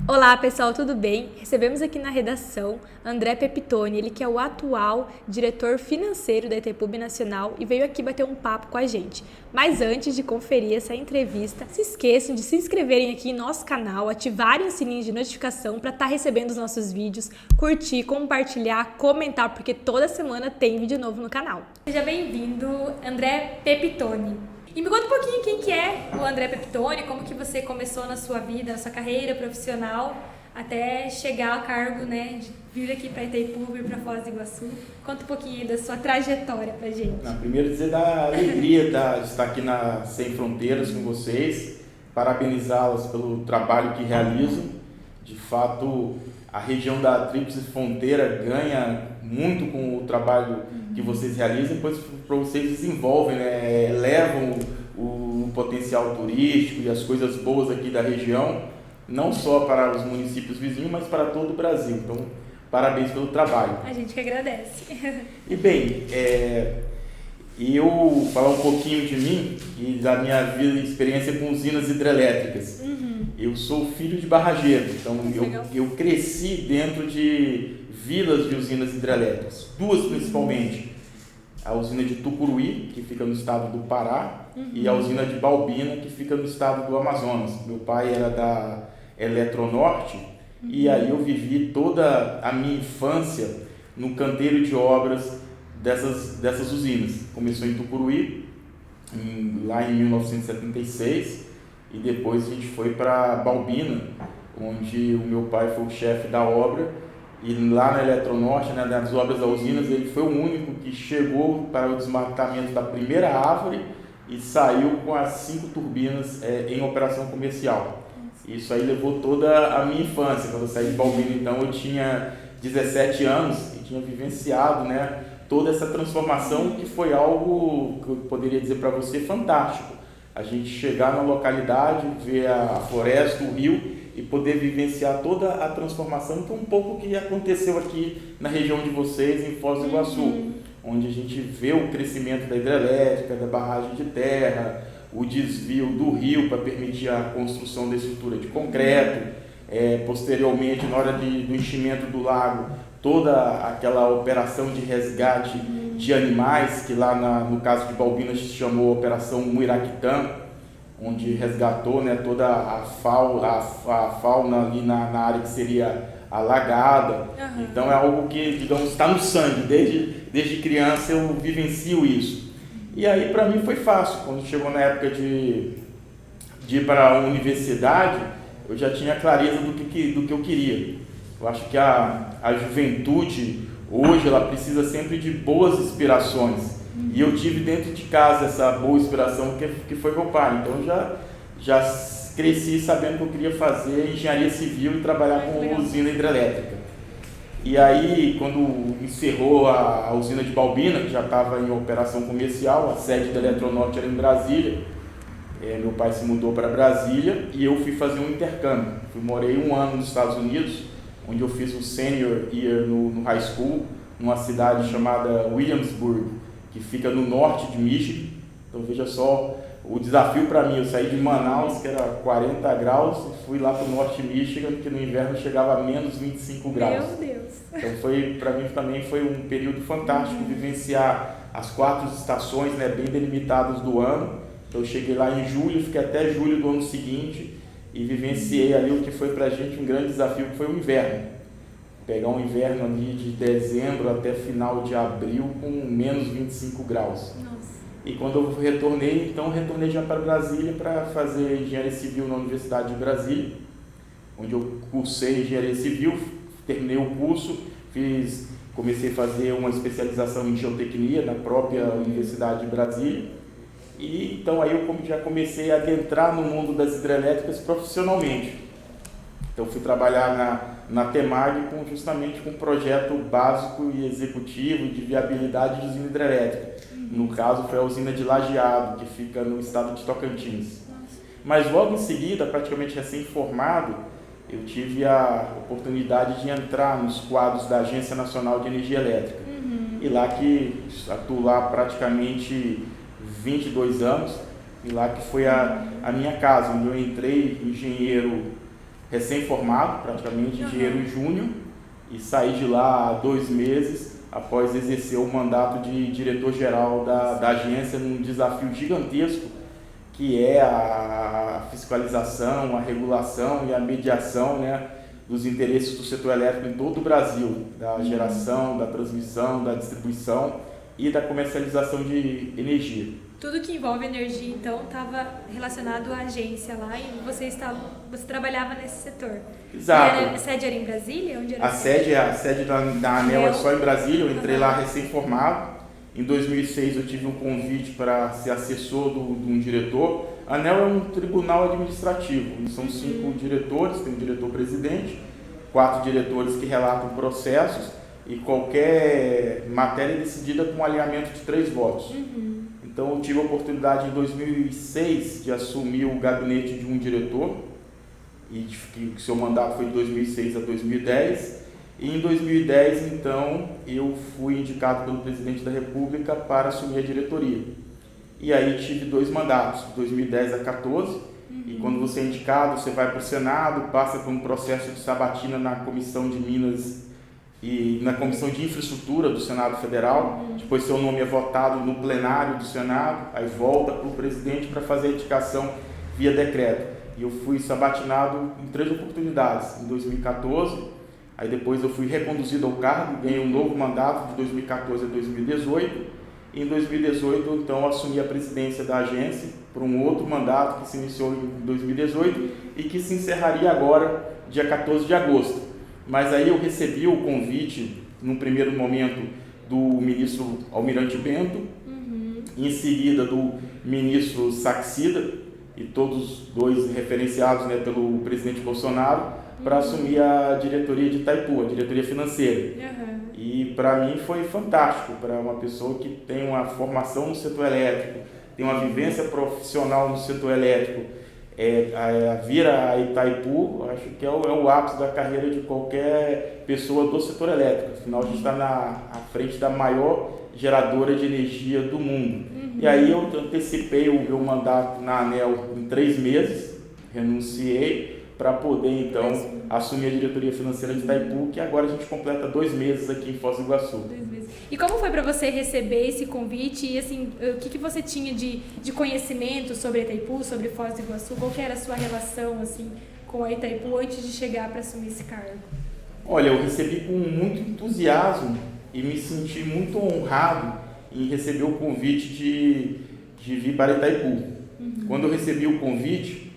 Olá pessoal, tudo bem? Recebemos aqui na redação André Pepitone, ele que é o atual diretor financeiro da Itapub Nacional e veio aqui bater um papo com a gente. Mas antes de conferir essa entrevista, se esqueçam de se inscreverem aqui em nosso canal, ativarem o sininho de notificação para estar recebendo os nossos vídeos, curtir, compartilhar, comentar, porque toda semana tem vídeo novo no canal. Seja bem-vindo, André Pepitone. E me conta um pouquinho quem que é o André Pepitone, como que você começou na sua vida, na sua carreira profissional, até chegar ao cargo, né, de vir aqui para Itaipu, vir para Foz do Iguaçu. Conta um pouquinho aí da sua trajetória pra gente. Primeiro dizer da alegria de estar aqui na Sem Fronteiras com vocês, parabenizá-las pelo trabalho que realizam. De fato, a região da Tríplice Fronteira ganha muito com o trabalho que vocês realizam, pois para vocês desenvolvem, né, elevam o potencial turístico e as coisas boas aqui da região, não só para os municípios vizinhos, mas para todo o Brasil. Então, parabéns pelo trabalho. A gente que agradece. E bem, eu falar um pouquinho de mim e da minha vida e experiência com usinas hidrelétricas. Eu sou filho de barrageiro, então eu cresci dentro de vilas de usinas hidrelétricas, duas principalmente. A usina de Tucuruí, que fica no estado do Pará, e a usina de Balbina, que fica no estado do Amazonas. Meu pai era da Eletronorte, e aí eu vivi toda a minha infância no canteiro de obras dessas usinas. Começou em Tucuruí, lá em 1976, e depois a gente foi para Balbina, onde o meu pai foi o chefe da obra, e lá na Eletronorte, né, nas obras da usina, ele foi o único que chegou para o desmatamento da primeira árvore e saiu com as 5 turbinas em operação comercial. Isso aí levou toda a minha infância. Quando eu saí de Balbina, então, eu tinha 17 anos e tinha vivenciado, né, toda essa transformação, que foi algo que eu poderia dizer para você fantástico. A gente chegar na localidade, ver a floresta, o rio e poder vivenciar toda a transformação, que é um pouco o que aconteceu aqui na região de vocês, em Foz do Iguaçu, onde a gente vê o crescimento da hidrelétrica, da barragem de terra, o desvio do rio para permitir a construção da estrutura de concreto, posteriormente, na hora do enchimento do lago, toda aquela operação de resgate de animais, que lá no caso de Balbina se chamou Operação Muiraquitã, onde resgatou, né, toda a fauna ali na área que seria alagada. Então é algo que, digamos, está no sangue, desde criança eu vivencio isso. E aí para mim foi fácil, quando chegou na época de ir para a universidade, eu já tinha clareza do que eu queria. Eu acho que a juventude hoje ela precisa sempre de boas inspirações. E eu tive dentro de casa essa boa inspiração que foi meu pai. Então já cresci sabendo que eu queria fazer engenharia civil e trabalhar com usina hidrelétrica. E aí, quando encerrou a usina de Balbina, que já estava em operação comercial, a sede da Eletronorte era em Brasília, meu pai se mudou para Brasília e eu fui fazer um intercâmbio. Morei 1 ano nos Estados Unidos, onde eu fiz o Senior Year no High School, numa cidade chamada Williamsburg, que fica no norte de Michigan. Então veja só o desafio para mim. Eu saí de Manaus, que era 40 graus, e fui lá para o norte de Michigan, que no inverno chegava a menos 25 graus. Meu Deus! Então para mim também foi um período fantástico, vivenciar as 4 estações, né, bem delimitadas do ano. Então eu cheguei lá em julho, fiquei até julho do ano seguinte e vivenciei ali o que foi para a gente um grande desafio, que foi o inverno. Pegar um inverno ali de dezembro até final de abril com menos 25 graus. Nossa. E quando eu retornei já para Brasília para fazer engenharia civil na Universidade de Brasília, onde eu cursei engenharia civil, terminei o curso, comecei a fazer uma especialização em geotecnia na própria Universidade de Brasília. E então aí eu já comecei a adentrar no mundo das hidrelétricas profissionalmente. Então fui trabalhar na TEMAG justamente com um projeto básico e executivo de viabilidade de usina hidrelétrica. No caso foi a usina de Lajeado, que fica no estado de Tocantins. Mas logo em seguida, praticamente recém-formado, eu tive a oportunidade de entrar nos quadros da Agência Nacional de Energia Elétrica. E lá que atuo lá praticamente 22 anos, e lá que foi a minha casa, onde eu entrei engenheiro recém-formado, praticamente engenheiro júnior, e saí de lá há 2 meses, após exercer o mandato de diretor-geral da agência, num desafio gigantesco, que é a fiscalização, a regulação e a mediação, né, dos interesses do setor elétrico em todo o Brasil, da geração, da transmissão, da distribuição e da comercialização de energia. Tudo que envolve energia, então, estava relacionado à agência lá e você trabalhava nesse setor. Exato. A sede era em Brasília? Onde era a sede da ANEEL é só em Brasília, eu entrei lá recém-formado. Em 2006 eu tive um convite para ser assessor de um diretor. A ANEEL é um tribunal administrativo, são 5 diretores, tem um diretor-presidente, 4 diretores que relatam processos e qualquer matéria é decidida com um alinhamento de 3 votos. Então eu tive a oportunidade em 2006 de assumir o gabinete de um diretor, e que seu mandato foi de 2006 a 2010. E em 2010, então, eu fui indicado pelo presidente da República para assumir a diretoria. E aí tive 2 mandatos, de 2010 a 2014. E quando você é indicado, você vai para o Senado, passa por um processo de sabatina na Comissão de Minas e na Comissão de Infraestrutura do Senado Federal. Depois seu nome é votado no plenário do Senado, aí volta para o presidente para fazer a indicação via decreto. E eu fui sabatinado em 3 oportunidades, em 2014, aí depois eu fui reconduzido ao cargo, ganhei um novo mandato de 2014 a 2018, e em 2018 então eu assumi a presidência da agência por um outro mandato que se iniciou em 2018 e que se encerraria agora, dia 14 de agosto. Mas aí eu recebi o convite, num primeiro momento, do ministro Almirante Bento, em seguida do ministro Saxida, e todos 2 referenciados, né, pelo presidente Bolsonaro, para assumir a diretoria de Itaipu, a diretoria financeira. E para mim foi fantástico, para uma pessoa que tem uma formação no setor elétrico, tem uma vivência profissional no setor elétrico, vir a Itaipu, acho que é o ápice da carreira de qualquer pessoa do setor elétrico. Afinal, a gente está à frente da maior geradora de energia do mundo. E aí eu antecipei o meu mandato na ANEEL em 3 meses, renunciei para poder então assumir a diretoria financeira de Itaipu, que agora a gente completa 2 meses aqui em Foz do Iguaçu. 2 meses. E como foi para você receber esse convite e assim, o que você tinha de conhecimento sobre Itaipu, sobre Foz do Iguaçu? Qual que era a sua relação assim com a Itaipu antes de chegar para assumir esse cargo? Olha, eu recebi com muito entusiasmo e me senti muito honrado em receber o convite de vir para Itaipu. Quando eu recebi o convite,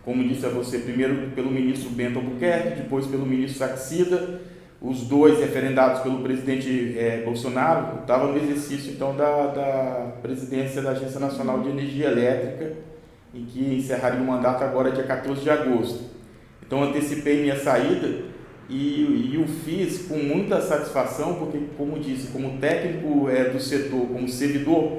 como disse a você, primeiro pelo ministro Bento Albuquerque, depois pelo ministro Saxida, os 2 referendados pelo presidente Bolsonaro, eu estava no exercício então da presidência da Agência Nacional de Energia Elétrica, em que encerraria o mandato agora dia 14 de agosto. Então antecipei minha saída e o fiz com muita satisfação, porque, como disse, como técnico do setor, como servidor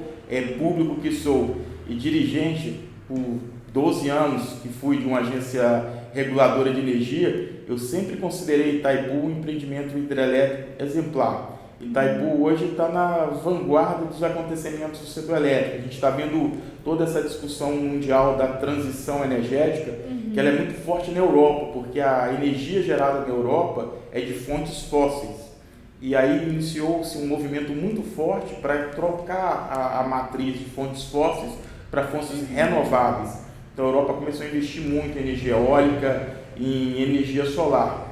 público que sou e dirigente por 12 anos que fui de uma agência reguladora de energia, eu sempre considerei Itaipu um empreendimento hidrelétrico exemplar. Itaipu hoje está na vanguarda dos acontecimentos do setor elétrico. A gente está vendo toda essa discussão mundial da transição energética, que ela é muito forte na Europa, porque a energia gerada na Europa é de fontes fósseis. E aí iniciou-se um movimento muito forte para trocar a matriz de fontes fósseis para fontes renováveis. Então a Europa começou a investir muito em energia eólica, em energia solar.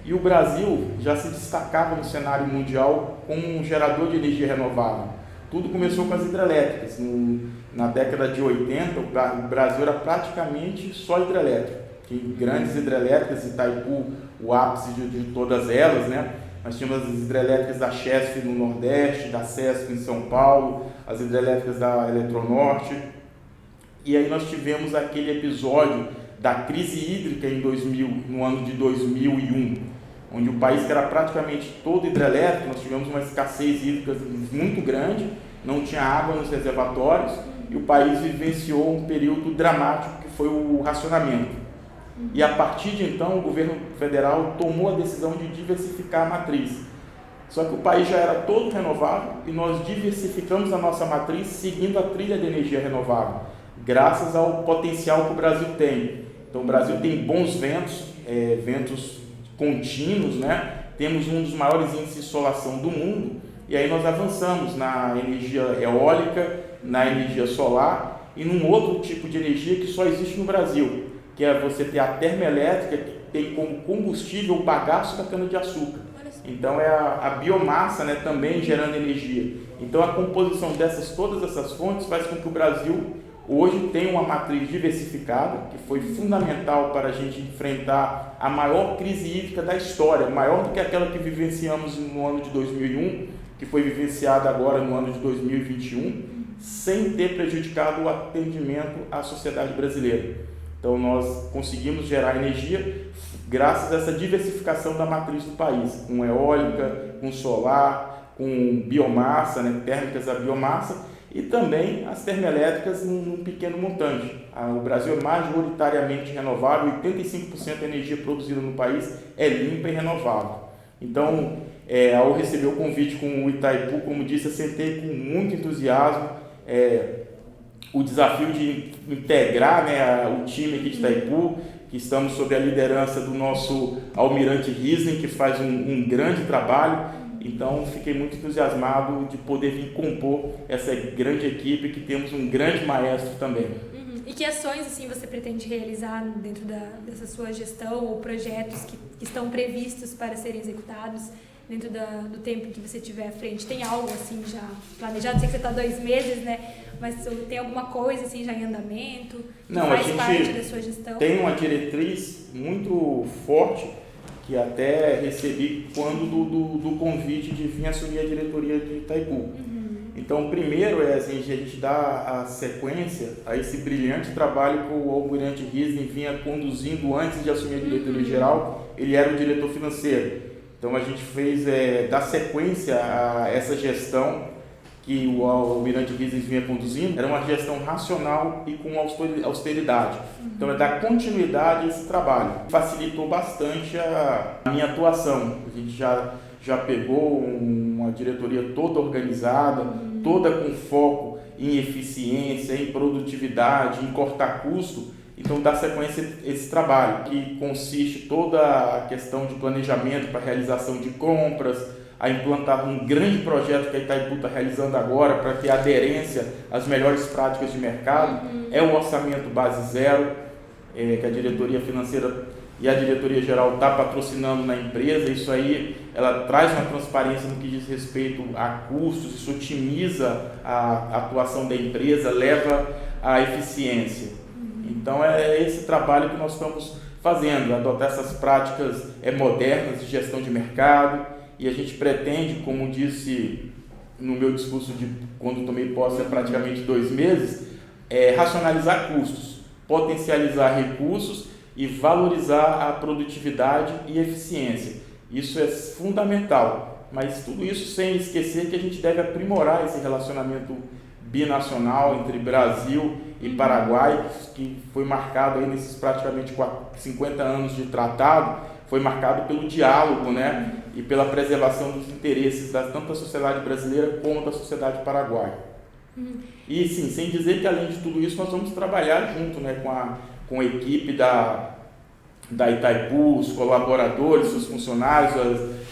E o Brasil já se destacava no cenário mundial como um gerador de energia renovável. Tudo começou com as hidrelétricas. Na década de 80, o Brasil era praticamente só hidrelétrico. Tinha grandes hidrelétricas, Itaipu, o ápice de todas elas, né? Nós tínhamos as hidrelétricas da Chesf no Nordeste, da Cesf em São Paulo, as hidrelétricas da Eletronorte. E aí nós tivemos aquele episódio da crise hídrica no ano de 2001, onde o país que era praticamente todo hidrelétrico, nós tivemos uma escassez hídrica muito grande, não tinha água nos reservatórios e o país vivenciou um período dramático que foi o racionamento. E a partir de então o governo federal tomou a decisão de diversificar a matriz. Só que o país já era todo renovável e nós diversificamos a nossa matriz seguindo a trilha de energia renovável, graças ao potencial que o Brasil tem. Então o Brasil tem bons ventos, ventos contínuos, né? Temos um dos maiores índices de insolação do mundo, e aí nós avançamos na energia eólica, na energia solar e num outro tipo de energia que só existe no Brasil, que é você ter a termoelétrica, que tem como combustível o bagaço da cana-de-açúcar. Então é a biomassa, né, também gerando energia. Então a composição todas essas fontes faz com que o Brasil hoje tenha uma matriz diversificada, que foi fundamental para a gente enfrentar a maior crise hídrica da história, maior do que aquela que vivenciamos no ano de 2001, que foi vivenciada agora no ano de 2021, sem ter prejudicado o atendimento à sociedade brasileira. Então nós conseguimos gerar energia graças a essa diversificação da matriz do país, com eólica, com solar, com biomassa, né, térmicas a biomassa, e também as termoelétricas num pequeno montante. O Brasil é majoritariamente renovável, 85% da energia produzida no país é limpa e renovável. Então, ao receber o convite com o Itaipu, como disse, eu sentei com muito entusiasmo o desafio de integrar, né, o time aqui de Itaipu, que estamos sob a liderança do nosso almirante Riesling, que faz um grande trabalho. Então, fiquei muito entusiasmado de poder vir compor essa grande equipe, que temos um grande maestro também. E que ações assim, você pretende realizar dentro dessa sua gestão ou projetos que estão previstos para serem executados dentro do tempo que você tiver à frente? Tem algo assim já planejado? Sei que você está 2 meses, né? Mas tem alguma coisa assim já em andamento? Não, faz parte da sua gestão? Tem uma diretriz muito forte que até recebi quando do convite de vir assumir a diretoria de Itaipu. Então, primeiro assim, a gente dá a sequência a esse brilhante trabalho que o almirante Riesling vinha conduzindo antes de assumir a diretoria geral. Ele era o diretor financeiro. Então, a gente fez dar sequência a essa gestão que o almirante Riesling vinha conduzindo. Era uma gestão racional e com austeridade. Então, é dar continuidade a esse trabalho. Facilitou bastante a minha atuação. A gente já pegou uma diretoria toda organizada, toda com foco em eficiência, em produtividade, em cortar custo. Então, dá sequência a esse trabalho, que consiste toda a questão de planejamento para realização de compras, a implantar um grande projeto que a Itaipu está realizando agora para ter aderência às melhores práticas de mercado. É o orçamento base zero, que a diretoria financeira e a diretoria geral está patrocinando na empresa. Isso aí, ela traz uma transparência no que diz respeito a custos, isso otimiza a atuação da empresa, leva à eficiência. Então é esse trabalho que nós estamos fazendo, adotar essas práticas modernas de gestão de mercado, e a gente pretende, como disse no meu discurso de quando tomei posse há praticamente 2 meses, racionalizar custos, potencializar recursos e valorizar a produtividade e eficiência. Isso é fundamental, mas tudo isso sem esquecer que a gente deve aprimorar esse relacionamento binacional entre Brasil e Paraguai, que foi marcado aí nesses praticamente 50 anos de tratado, foi marcado pelo diálogo, né, e pela preservação dos interesses tanto da sociedade brasileira como da sociedade paraguaia. E sim, sem dizer que além de tudo isso nós vamos trabalhar junto, né, com a equipe da Itaipu, os colaboradores, os funcionários,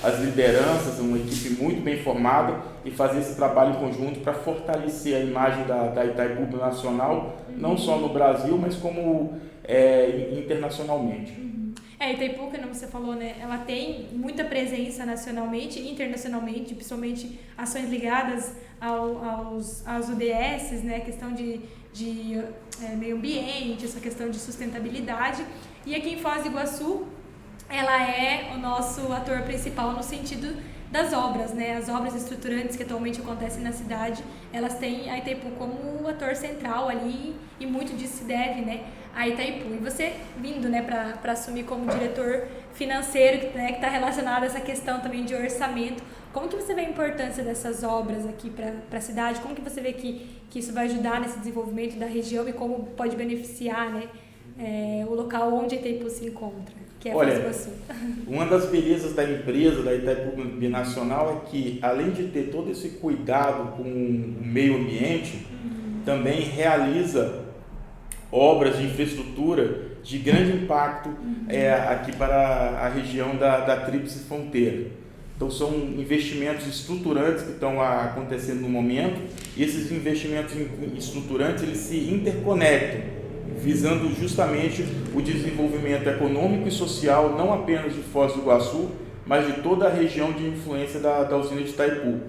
as lideranças, uma equipe muito bem formada, e fazer esse trabalho em conjunto para fortalecer a imagem da Itaipu nacional, não só no Brasil, mas como internacionalmente. A Itaipu, como você falou, né, ela tem muita presença nacionalmente e internacionalmente, principalmente ações ligadas aos ODS, né, questão de meio ambiente, essa questão de sustentabilidade. E aqui em Foz do Iguaçu, ela é o nosso ator principal no sentido das obras, né? As obras estruturantes que atualmente acontecem na cidade, elas têm a Itaipu como ator central ali, e muito disso se deve, né, a Itaipu. E você vindo, né, para assumir como diretor financeiro, né, que está relacionado a essa questão também de orçamento, como que você vê a importância dessas obras aqui para a cidade? Como que você vê que isso vai ajudar nesse desenvolvimento da região e como pode beneficiar, né, o local onde a Itaipu se encontra? Olha, uma das belezas da empresa, da Itaipu Binacional, é que, além de ter todo esse cuidado com o meio ambiente, também realiza obras de infraestrutura de grande impacto aqui para a região da Tríplice Fronteira. Então são investimentos estruturantes que estão acontecendo no momento, e esses investimentos estruturantes eles se interconectam, visando justamente o desenvolvimento econômico e social, não apenas de Foz do Iguaçu, mas de toda a região de influência da usina de Itaipu.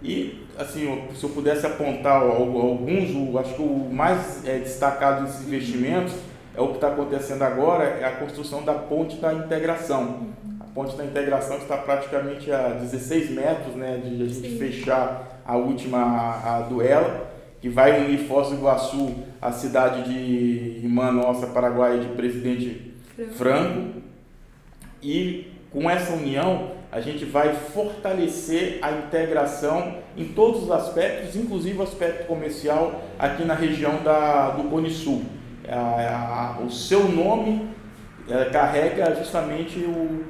E, assim, se eu pudesse apontar alguns, acho que o mais destacado desses investimentos é o que está acontecendo agora, é a construção da Ponte da Integração. A Ponte da Integração está praticamente a 16 metros, né, de a gente fechar a última duela, que vai unir Foz do Iguaçu à cidade de irmã nossa, Paraguai, de Presidente Franco. E com essa união, a gente vai fortalecer a integração em todos os aspectos, inclusive o aspecto comercial aqui na região do Cone Sul. O seu nome carrega justamente o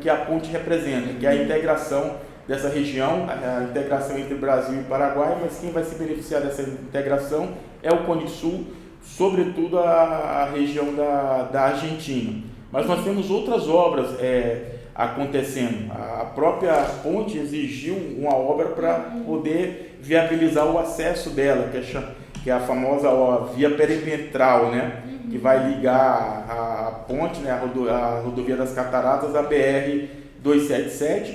que a ponte representa, que é a integração dessa região, a integração entre Brasil e Paraguai, mas quem vai se beneficiar dessa integração é o Cone Sul, sobretudo a região da Argentina. Mas nós temos outras obras acontecendo. A própria ponte exigiu uma obra para poder viabilizar o acesso dela, que é a famosa via perimetral, né? Que vai ligar a ponte, né? a rodovia das Cataratas, à BR-277,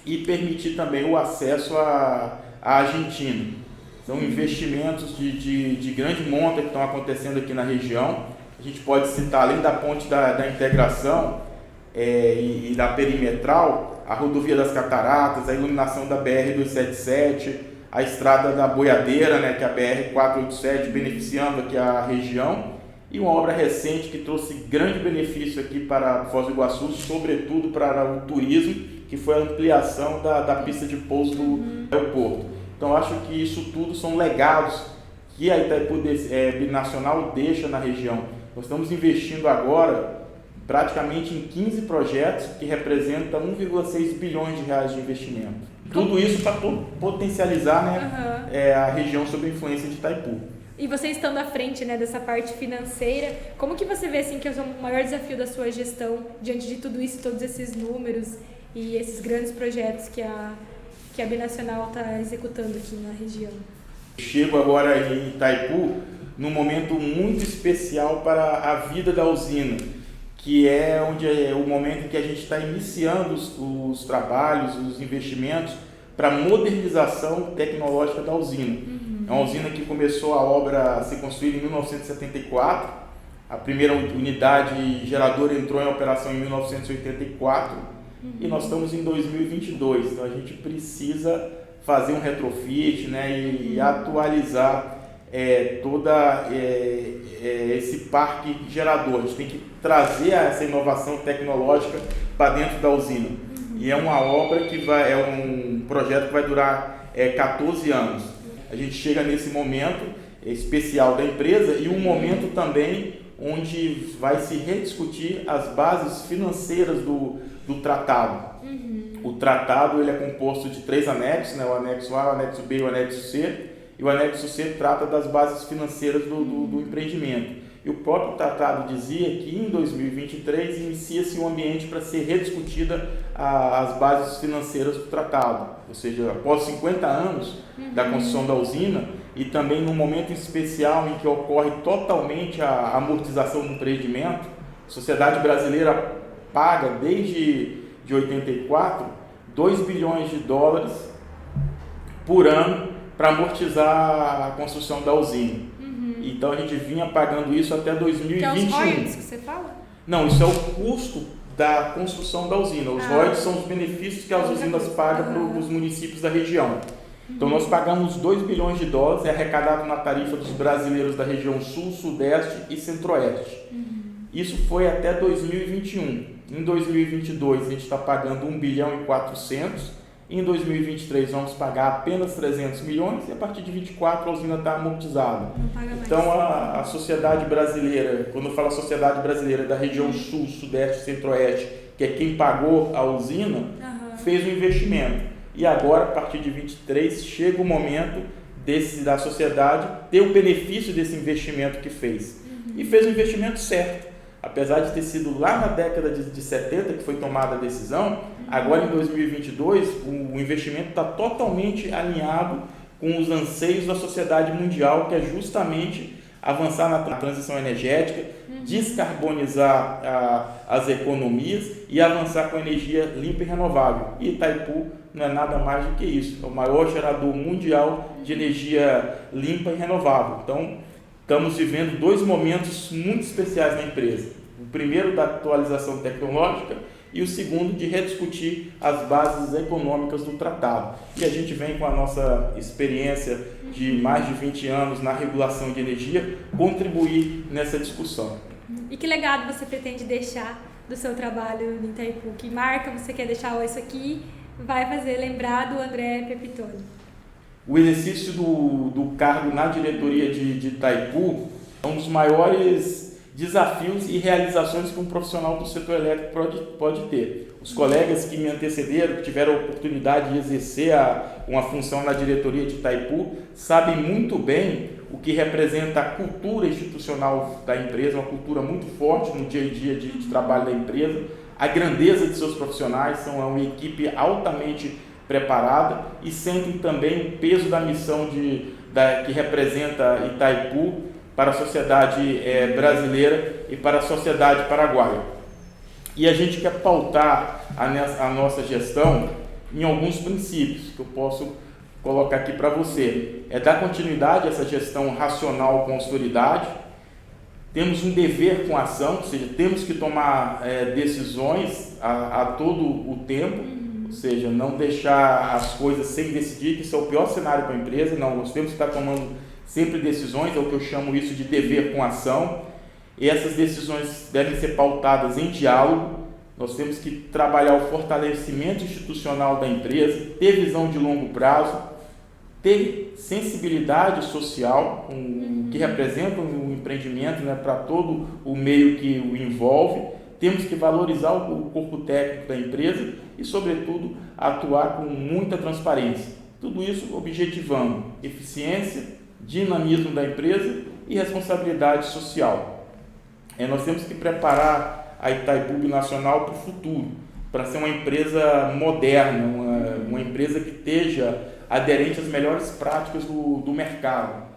e permitir também o acesso à Argentina. São investimentos de grande monta que estão acontecendo aqui na região. A gente pode citar, além da ponte da integração e da perimetral, a rodovia das Cataratas, a iluminação da BR-277, a estrada da Boiadeira, né, que é a BR-487, beneficiando aqui a região, e uma obra recente que trouxe grande benefício aqui para Foz do Iguaçu, sobretudo para o turismo, que foi a ampliação da pista de pouso do aeroporto. Então, acho que isso tudo são legados que a Itaipu Binacional deixa na região. Nós estamos investindo agora praticamente em 15 projetos que representam 1,6 bilhões de reais de investimento. Tudo isso para potencializar, né, a região sob a influência de Itaipu. E você estando à frente, né, dessa parte financeira, como que você vê assim, que é o maior desafio da sua gestão diante de tudo isso, todos esses números e esses grandes projetos que a Binacional está executando aqui na região? Chego agora em Itaipu num momento muito especial para a vida da usina, que é o momento em que a gente está iniciando os trabalhos, os investimentos para a modernização tecnológica da usina. É uma usina que começou a obra a ser construída em 1974, a primeira unidade geradora entrou em operação em 1984 e nós estamos em 2022, então a gente precisa fazer um retrofit, né, e atualizar esse parque gerador. A gente tem que trazer essa inovação tecnológica para dentro da usina. E é uma obra é um projeto que vai durar 14 anos. A gente chega nesse momento especial da empresa e um momento também onde vai se rediscutir as bases financeiras do tratado. O tratado ele é composto de 3 anexos, né? O anexo A, o anexo B e o anexo C. E o anexo C trata das bases financeiras do empreendimento. E o próprio tratado dizia que em 2023 inicia-se um ambiente para ser rediscutida as bases financeiras do tratado. Ou seja, após 50 anos da construção da usina e também num momento especial em que ocorre totalmente a amortização do empreendimento, a sociedade brasileira paga desde 84 $2 bilhões por ano para amortizar a construção da usina. Então a gente vinha pagando isso até 2021. Que é os royalties que você fala? Não, isso é o custo da construção da usina. Os royalties são os benefícios que as usinas pagam para os municípios da região. Então nós pagamos $2 bilhões, é arrecadado na tarifa dos brasileiros da região Sul, Sudeste e Centro-Oeste. Isso foi até 2021. Em 2022 a gente está pagando 1 bilhão e 400. Em 2023 vamos pagar apenas 300 milhões e a partir de 2024 a usina está amortizada. Então a sociedade brasileira, quando eu falo sociedade brasileira da região Sul, Sudeste e Centro-Oeste, que é quem pagou a usina, fez o investimento. E agora, a partir de 2023, chega o momento da sociedade ter o benefício desse investimento que fez. E fez o investimento certo. apesar de ter sido lá na década de 70 que foi tomada a decisão, agora em 2022 o investimento está totalmente alinhado com os anseios da sociedade mundial, que é justamente avançar na transição energética, descarbonizar as economias e avançar com energia limpa e renovável. E Itaipu não é nada mais do que isso, é o maior gerador mundial de energia limpa e renovável. Então, estamos vivendo 2 momentos muito especiais na empresa. O primeiro da atualização tecnológica e o segundo de rediscutir as bases econômicas do tratado. E a gente vem com a nossa experiência de mais de 20 anos na regulação de energia contribuir nessa discussão. E que legado você pretende deixar do seu trabalho em Itaipu? Que marca você quer deixar? Isso aqui vai fazer lembrar do André Pepitone. O exercício do cargo na diretoria de Itaipu é um dos maiores desafios e realizações que um profissional do setor elétrico pode ter. Os colegas que me antecederam, que tiveram a oportunidade de exercer uma função na diretoria de Itaipu, sabem muito bem o que representa a cultura institucional da empresa, uma cultura muito forte no dia a dia de trabalho da empresa, a grandeza de seus profissionais, são uma equipe altamente preparada e sentem também o peso da missão que representa Itaipu para a sociedade brasileira e para a sociedade paraguaia. E a gente quer pautar a nossa gestão em alguns princípios que eu posso colocar aqui para você. É dar continuidade a essa gestão racional com autoridade. Temos um dever com ação, ou seja, temos que tomar decisões a todo o tempo, ou seja, não deixar as coisas sem decidir, que isso é o pior cenário para a empresa. Não, nós temos que estar tomando sempre decisões, é o que eu chamo isso de dever com ação, e essas decisões devem ser pautadas em diálogo. Nós temos que trabalhar o fortalecimento institucional da empresa, ter visão de longo prazo, ter sensibilidade social, que representa um empreendimento, né, para todo o meio que o envolve. Temos que valorizar o corpo técnico da empresa e, sobretudo, atuar com muita transparência. Tudo isso objetivando eficiência, dinamismo da empresa e responsabilidade social. Nós temos que preparar a Itaipu Binacional para o futuro, para ser uma empresa moderna, uma empresa que esteja aderente às melhores práticas do mercado.